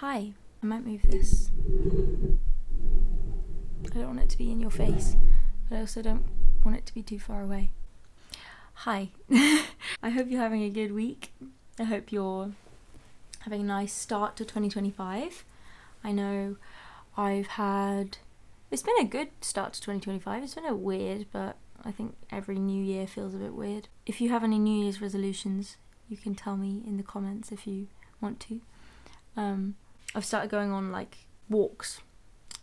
Hi, I might move this. I don't want it to be in your face, but I also don't want it to be too far away. Hi. I hope you're having a good week. I hope you're having a nice start to 2025. I know it's been a good start to 2025. It's been a weird, but I think every new year feels a bit weird. If you have any New Year's resolutions, you can tell me in the comments if you want to. I've started going on walks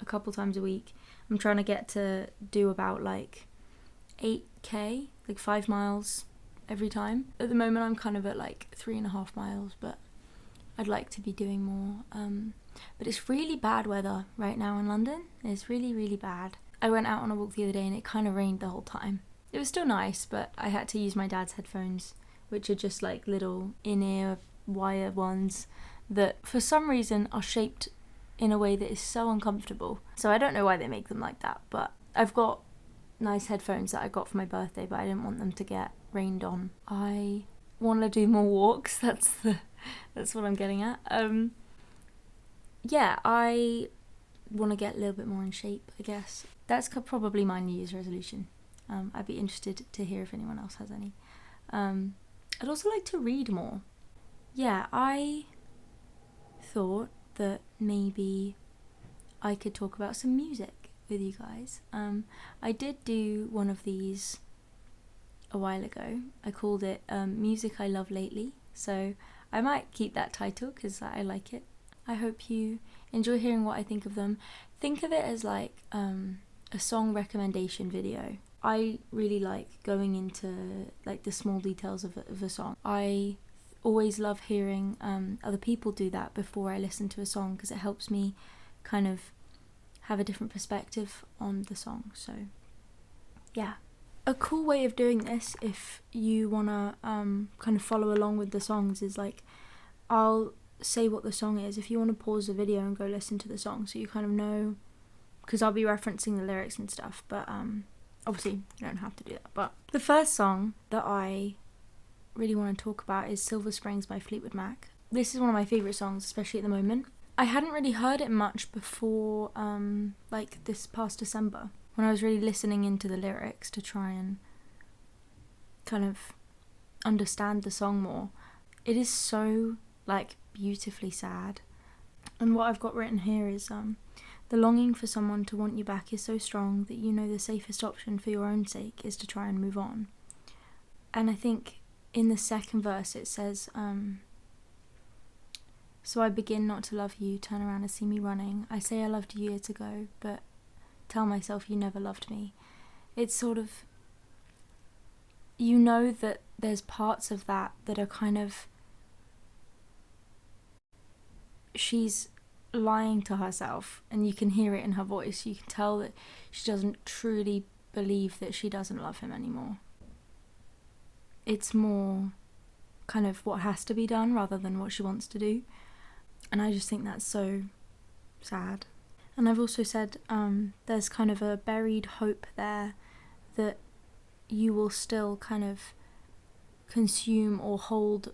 a couple times a week. I'm trying to get to do about 8k, 5 miles every time. At the moment I'm kind of at 3.5 miles, but I'd like to be doing more. But it's really bad weather right now in London. It's really, really bad. I went out on a walk the other day and it kind of rained the whole time. It was still nice, but I had to use my dad's headphones, which are just little in-ear wire ones that for some reason are shaped in a way that is so uncomfortable. So I don't know why they make them like that, but I've got nice headphones that I got for my birthday, but I didn't want them to get rained on. I want to do more walks. That's what I'm getting at. Yeah, I want to get a little bit more in shape, I guess. That's probably my New Year's resolution. I'd be interested to hear if anyone else has any. I'd also like to read more. Yeah, I thought that maybe I could talk about some music with you guys. I did do one of these a while ago. I called it Music I Love Lately, so I might keep that title because I like it. I hope you enjoy hearing what I think of them. Think of it as a song recommendation video. I really like going into the small details of a song. I always love hearing other people do that before I listen to a song because it helps me kind of have a different perspective on the song. So yeah, a cool way of doing this, if you want to kind of follow along with the songs, is I'll say what the song is. If you want to pause the video and go listen to the song so you kind of know, because I'll be referencing the lyrics and stuff, but obviously you don't have to do that. But the first song that I really want to talk about is Silver Springs by Fleetwood Mac. This is one of my favourite songs, especially at the moment. I hadn't really heard it much before this past December, when I was really listening into the lyrics to try and kind of understand the song more. It is so beautifully sad. And what I've got written here is the longing for someone to want you back is so strong that you know the safest option for your own sake is to try and move on. And I think in the second verse it says, so I begin not to love you, turn around and see me running. I say I loved you years ago, but tell myself you never loved me. It's sort of, you know that there's parts of that are kind of, she's lying to herself, and you can hear it in her voice. You can tell that she doesn't truly believe that she doesn't love him anymore. It's more kind of what has to be done rather than what she wants to do. And I just think that's so sad. And I've also said there's kind of a buried hope there that you will still kind of consume or hold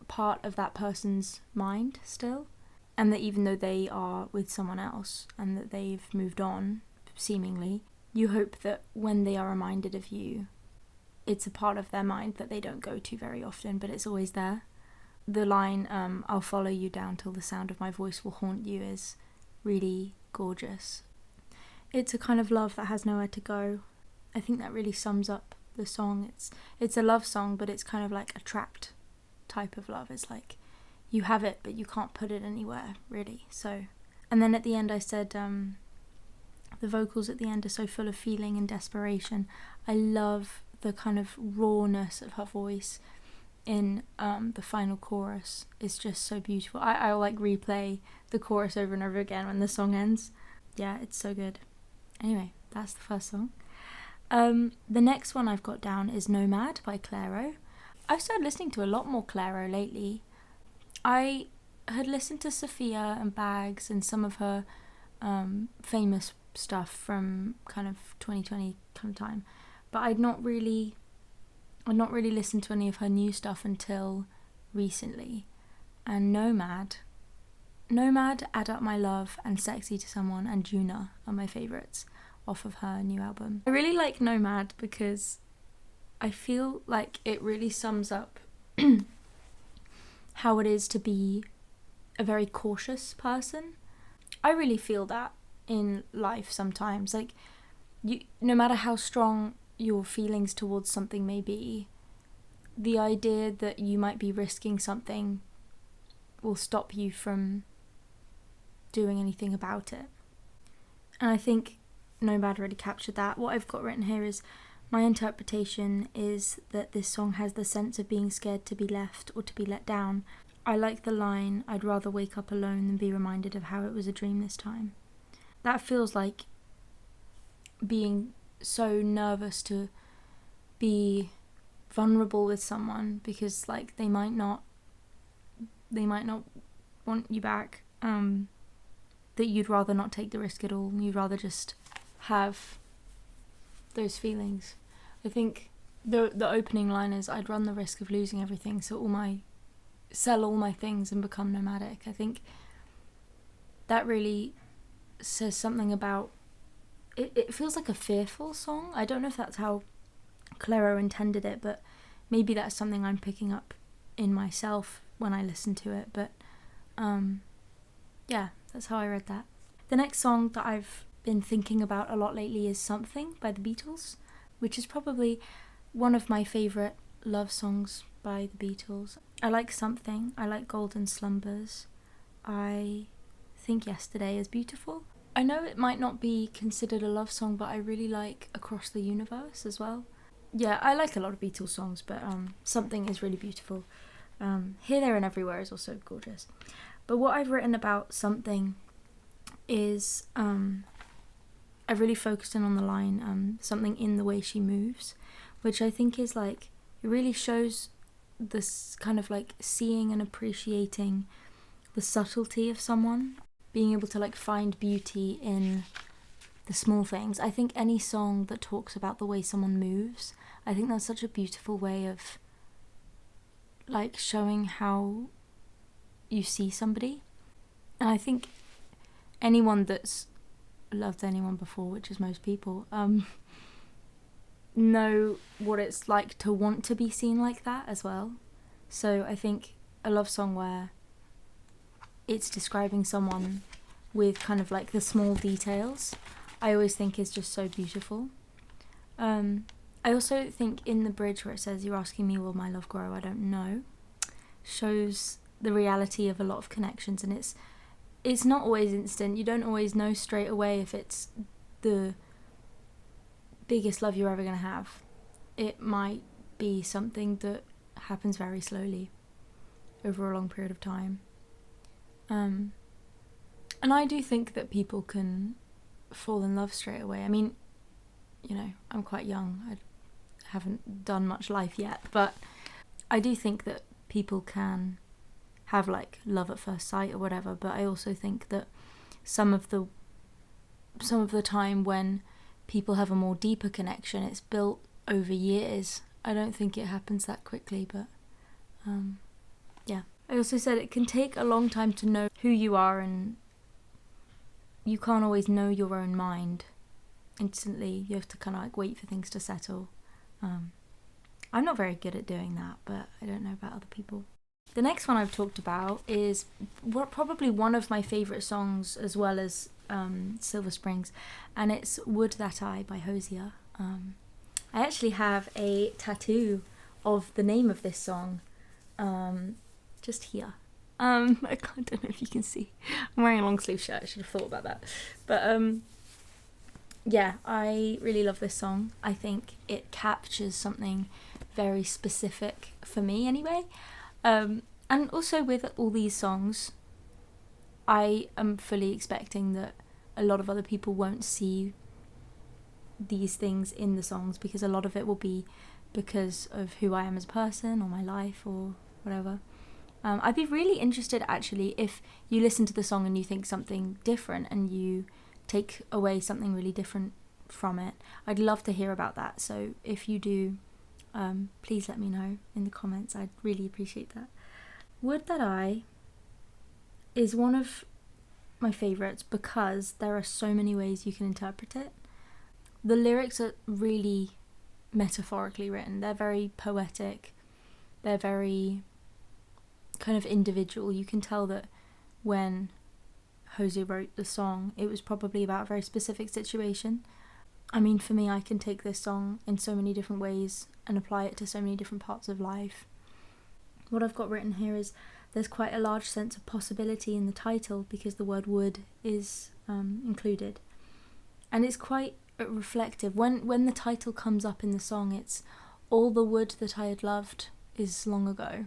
part of that person's mind still. And that even though they are with someone else and that they've moved on, seemingly, you hope that when they are reminded of you, it's a part of their mind that they don't go to very often, but it's always there. The line, I'll follow you down till the sound of my voice will haunt you, is really gorgeous. It's a kind of love that has nowhere to go. I think that really sums up the song. It's a love song, but it's kind of a trapped type of love. It's you have it, but you can't put it anywhere, really. So, and then at the end I said, the vocals at the end are so full of feeling and desperation. I love the kind of rawness of her voice in the final chorus. Is just so beautiful. I'll replay the chorus over and over again when the song ends. Yeah, it's so good. Anyway, that's the first song. The next one I've got down is Nomad by Clairo. I've started listening to a lot more Clairo lately. I had listened to Sophia and Bags and some of her famous stuff from kind of 2020 kind of time, but I'd not really listened to any of her new stuff until recently. And Nomad Nomad, Add Up My Love, and Sexy to Someone and Juna are my favourites off of her new album. I really like Nomad because I feel like it really sums up how it is to be a very cautious person. I really feel that in life sometimes. Like, no matter how strong your feelings towards something may be, the idea that you might be risking something will stop you from doing anything about it. And I think Nomad really captured that. What I've got written here is, my interpretation is that this song has the sense of being scared to be left or to be let down. I like the line, I'd rather wake up alone than be reminded of how it was a dream this time. That feels like being so nervous to be vulnerable with someone because like they might not want you back, that you'd rather not take the risk at all, and you'd rather just have those feelings. I think the opening line is, I'd run the risk of losing everything, sell all my things and become nomadic. I think that really says something about it. It feels like a fearful song. I don't know if that's how Clairo intended it, but maybe that's something I'm picking up in myself when I listen to it. But yeah, that's how I read that. The next song that I've been thinking about a lot lately is Something by the Beatles, which is probably one of my favourite love songs by the Beatles. I like Something, I like Golden Slumbers, I think Yesterday is beautiful. I know it might not be considered a love song, but I really like Across the Universe as well. Yeah, I like a lot of Beatles songs, but Something is really beautiful. Here, There and Everywhere is also gorgeous. But what I've written about Something is I've really focused in on the line something in the way she moves, which I think is like, it really shows this kind of like seeing and appreciating the subtlety of someone, being able to like find beauty in the small things. I think any song that talks about the way someone moves, I think that's such a beautiful way of like showing how you see somebody. And I think anyone that's loved anyone before, which is most people, know what it's like to want to be seen like that as well. So I think a love song where it's describing someone with kind of like the small details, I always think is just so beautiful. I also think in the bridge where it says, you're asking me, will my love grow? I don't know, shows the reality of a lot of connections, and it's not always instant. You don't always know straight away if it's the biggest love you're ever going to have. It might be something that happens very slowly over a long period of time. And I do think that people can fall in love straight away. I mean, you know, I'm quite young. I haven't done much life yet, but I do think that people can have like love at first sight or whatever, but I also think that some of the time when people have a more deeper connection, it's built over years. I don't think it happens that quickly, but yeah. I also said it can take a long time to know who you are, and you can't always know your own mind instantly. You have to kind of like wait for things to settle. I'm not very good at doing that, but I don't know about other people. The next one I've talked about is probably one of my favourite songs, as well as Silver Springs, and it's Would That I by Hosier. I actually have a tattoo of the name of this song just here. I don't know if you can see. I'm wearing a long sleeve shirt. I should have thought about that. But yeah, I really love this song. I think it captures something very specific for me anyway. And also with all these songs, I am fully expecting that a lot of other people won't see these things in the songs, because a lot of it will be because of who I am as a person or my life or whatever. I'd be really interested actually if you listen to the song and you think something different and you take away something really different from it. I'd love to hear about that. So if you do, please let me know in the comments. I'd really appreciate that. Would That I is one of my favourites because there are so many ways you can interpret it. The lyrics are really metaphorically written. They're very poetic. They're very kind of individual. You can tell that when Jose wrote the song, it was probably about a very specific situation. I mean, for me, I can take this song in so many different ways and apply it to so many different parts of life. What I've got written here is there's quite a large sense of possibility in the title because the word would is included. And it's quite reflective. When the title comes up in the song, it's all the wood that I had loved is long ago.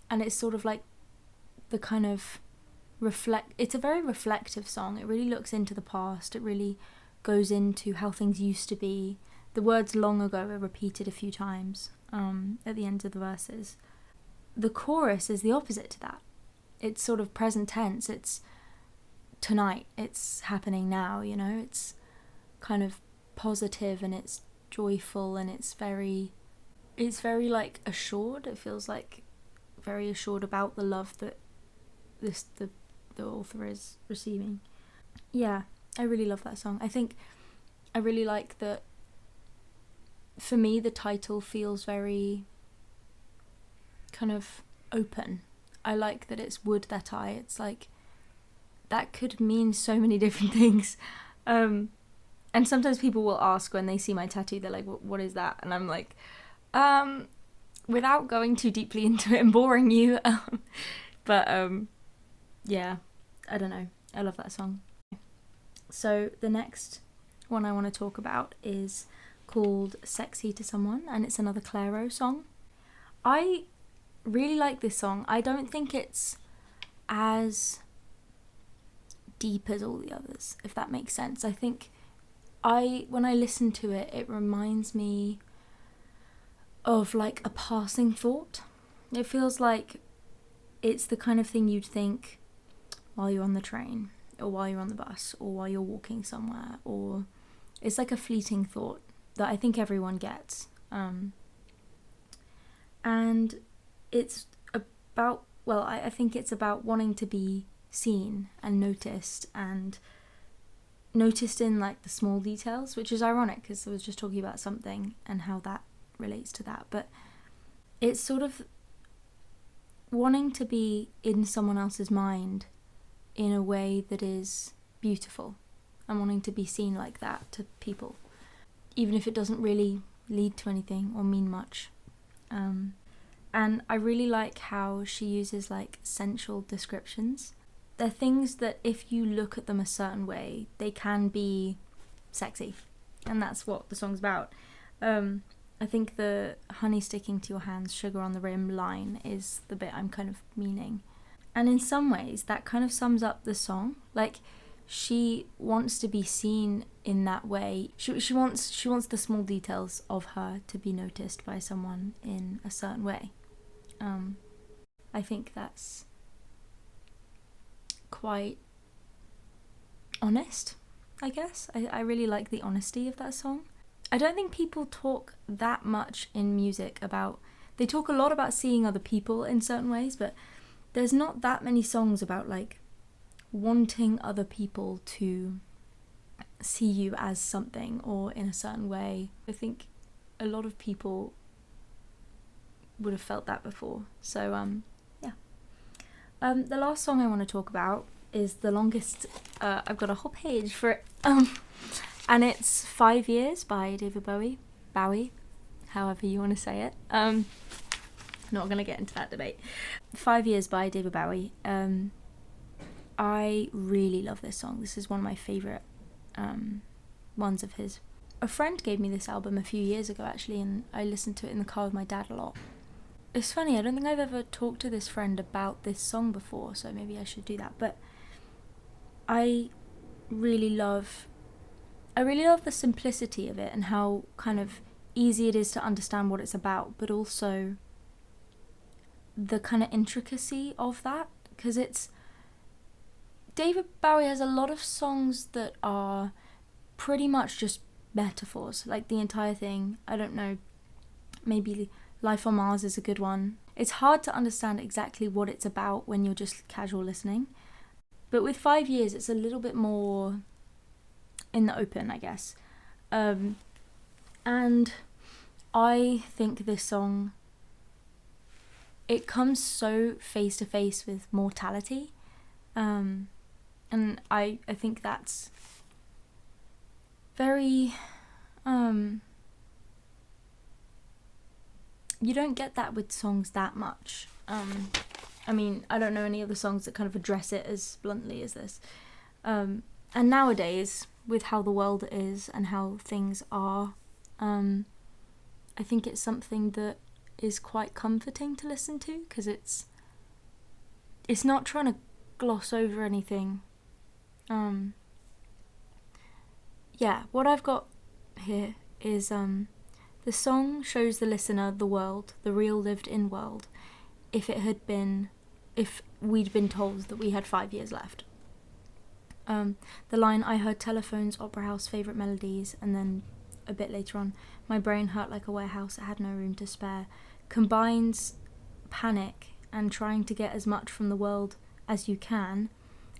And it's sort of like the kind of it's a very reflective song. It really looks into the past. It really goes into how things used to be. The words long ago are repeated a few times at the end of the verses. The chorus is the opposite to that. It's sort of present tense. It's tonight. It's happening now, you know. It's kind of positive and it's joyful and it's very like assured. It feels like very assured about the love that the author is receiving. Yeah, I really love that song. I think I really like that. For me, the title feels very kind of open. I like that it's would that I. It's like that could mean so many different things. And sometimes people will ask when they see my tattoo, they're like, what is that? And I'm like, without going too deeply into it and boring you. Yeah, I don't know. I love that song. So the next one I want to talk about is called Sexy to Someone, and it's another Clairo song. I really like this song. I don't think it's as deep as all the others, if that makes sense. I think when I listen to it, it reminds me of like a passing thought. It feels like it's the kind of thing you'd think while you're on the train or while you're on the bus or while you're walking somewhere, or it's like a fleeting thought that I think everyone gets. And it's about, well, I think it's about wanting to be seen and noticed in like the small details, which is ironic because I was just talking about something and how that relates to that. But it's sort of wanting to be in someone else's mind in a way that is beautiful and wanting to be seen like that to people, even if it doesn't really lead to anything or mean much. And I really like how she uses like sensual descriptions. They're things that if you look at them a certain way, they can be sexy. And that's what the song's about. I think the honey sticking to your hands, sugar on the rim line is the bit I'm kind of meaning. And in some ways, that kind of sums up the song. Like, she wants to be seen in that way. She wants the small details of her to be noticed by someone in a certain way. I think that's quite honest, I guess. I really like the honesty of that song. I don't think people talk that much in music about... They talk a lot about seeing other people in certain ways, but there's not that many songs about, like, wanting other people to see you as something or in a certain way. I think a lot of people would have felt that before. So, yeah. The last song I want to talk about is the longest... I've got a whole page for it. And it's 5 Years by David Bowie. Bowie, however you want to say it. Not going to get into that debate. 5 Years by David Bowie. I really love this song. This is one of my favourite ones of his. A friend gave me this album a few years ago, actually, and I listened to it in the car with my dad a lot. It's funny, I don't think I've ever talked to this friend about this song before, so maybe I should do that. But I really love the simplicity of it and how kind of easy it is to understand what it's about, but also the kind of intricacy of that, because David Bowie has a lot of songs that are pretty much just metaphors, like the entire thing. I don't know, maybe Life on Mars is a good one. It's hard to understand exactly what it's about when you're just casual listening, But with 5 years, it's a little bit more in the open, I guess. And I think this song, it comes so face to face with mortality. And I think that's very... you don't get that with songs that much. I mean, I don't know any other songs that kind of address it as bluntly as this. And nowadays, with how the world is and how things are, I think it's something that is quite comforting to listen to, because it's not trying to gloss over anything. Yeah, what I've got here is the song shows the listener the world, the real lived-in world, if we'd been told that we had 5 years left. The line, I heard telephones, opera house, favourite melodies, and then a bit later on, my brain hurt like a warehouse, it had no room to spare, combines panic and trying to get as much from the world as you can,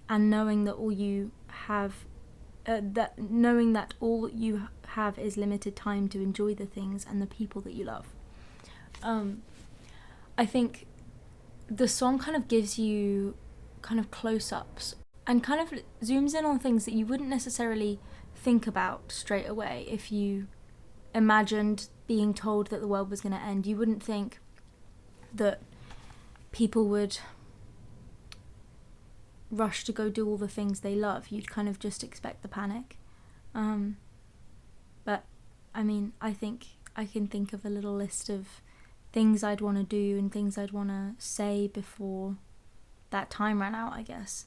and knowing that all you have is limited time to enjoy the things and the people that you love. I think the song kind of gives you kind of close-ups and kind of zooms in on things that you wouldn't necessarily think about straight away. If you imagined being told that the world was going to end, you wouldn't think that people would rush to go do all the things they love. You'd kind of just expect the panic. But I mean, I think I can think of a little list of things I'd want to do and things I'd want to say before that time ran out, I guess.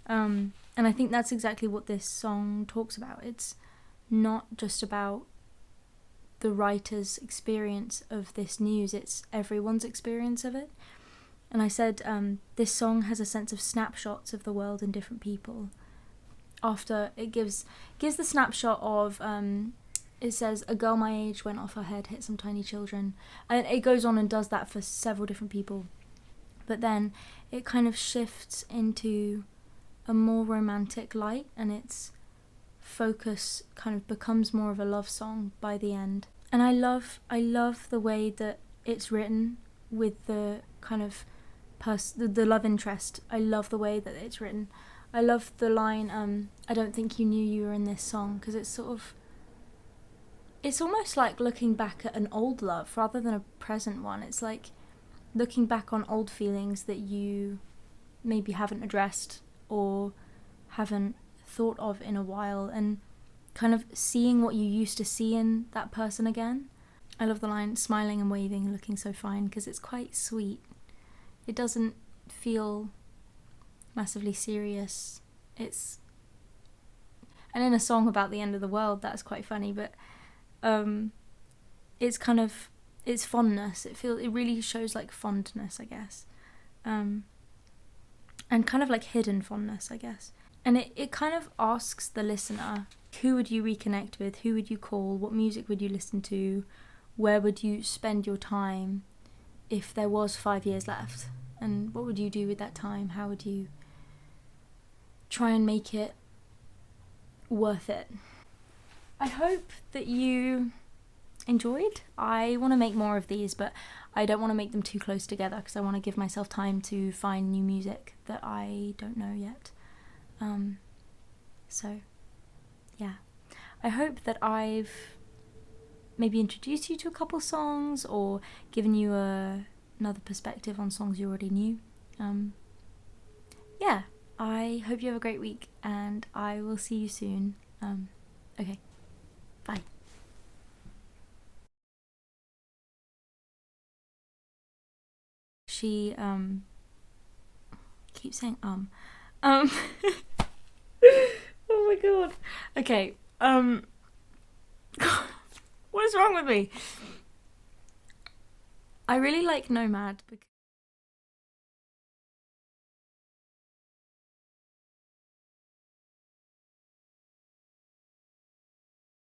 And I think that's exactly what this song talks about. It's not just about the writer's experience of this news, it's everyone's experience of it. And I said this song has a sense of snapshots of the world and different people. After it gives the snapshot of, it says, a girl my age went off her head, hit some tiny children. And it goes on and does that for several different people. But then it kind of shifts into a more romantic light, and its focus kind of becomes more of a love song by the end. And I love the way that it's written with the kind of the love interest. I love the way that it's written. I love the line, I don't think you knew you were in this song, because it's almost like looking back at an old love rather than a present one. It's like looking back on old feelings that you maybe haven't addressed or haven't thought of in a while, and kind of seeing what you used to see in that person again. I love the line, smiling and waving and looking so fine, because it's quite sweet. It doesn't feel massively serious. And in a song about the end of the world, that's quite funny, but it's kind of, it's fondness. It really shows like fondness, I guess. And kind of like hidden fondness, I guess. And it kind of asks the listener, who would you reconnect with? Who would you call? What music would you listen to? Where would you spend your time if there was 5 years left? And what would you do with that time? How would you try and make it worth it? I hope that you enjoyed. I want to make more of these, but I don't want to make them too close together because I want to give myself time to find new music that I don't know yet. So yeah, I hope that I've maybe introduced you to a couple songs or given you another perspective on songs you already knew. Yeah, I hope you have a great week, and I will see you soon. Okay, bye. She keeps saying oh my god. Okay, what is wrong with me? I really like Nomad because